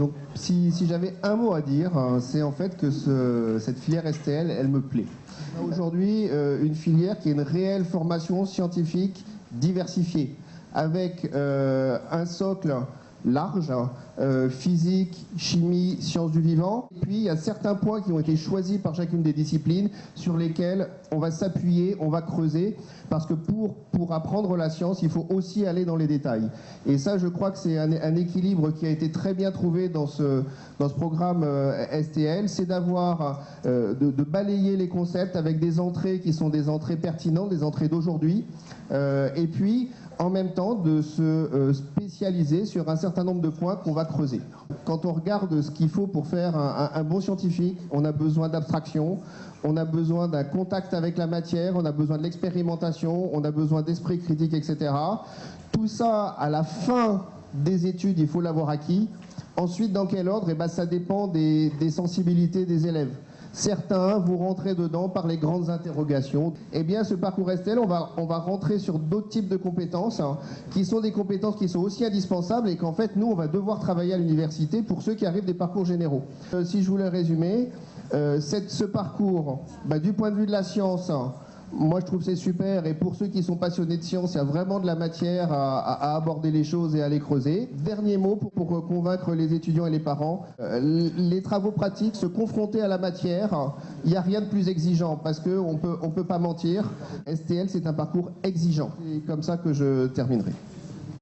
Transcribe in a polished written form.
Donc si j'avais un mot à dire, c'est en fait que cette filière STL, elle me plaît. Aujourd'hui, une filière qui a une réelle formation scientifique diversifiée, avec un socle large, physique, chimie, sciences du vivant. Et puis il y a certains points qui ont été choisis par chacune des disciplines sur lesquels on va s'appuyer, on va creuser, parce que pour apprendre la science, il faut aussi aller dans les détails. Et ça, je crois que c'est un équilibre qui a été très bien trouvé dans ce programme STL, c'est d'avoir, de balayer les concepts avec des entrées qui sont des entrées pertinentes, des entrées d'aujourd'hui, et puis en même temps de se spécialiser sur un certain nombre de points qu'on va creuser. Quand on regarde ce qu'il faut pour faire un bon scientifique, on a besoin d'abstraction, on a besoin d'un contact avec la matière, on a besoin de l'expérimentation, on a besoin d'esprit critique, etc. Tout ça, à la fin des études, il faut l'avoir acquis. Ensuite, dans quel ordre? Ça dépend des sensibilités des élèves. Certains, vous rentrez dedans par les grandes interrogations. Eh bien, ce parcours STL, on va rentrer sur d'autres types de compétences, qui sont des compétences qui sont aussi indispensables et qu'en fait, nous, on va devoir travailler à l'université pour ceux qui arrivent des parcours généraux. Si je voulais résumer, ce parcours, du point de vue de la science, moi je trouve c'est super, et pour ceux qui sont passionnés de science, il y a vraiment de la matière à aborder les choses et à les creuser. Dernier mot pour convaincre les étudiants et les parents, les travaux pratiques, se confronter à la matière, il n'y a rien de plus exigeant parce qu'on peut pas mentir. STL, c'est un parcours exigeant. C'est comme ça que je terminerai.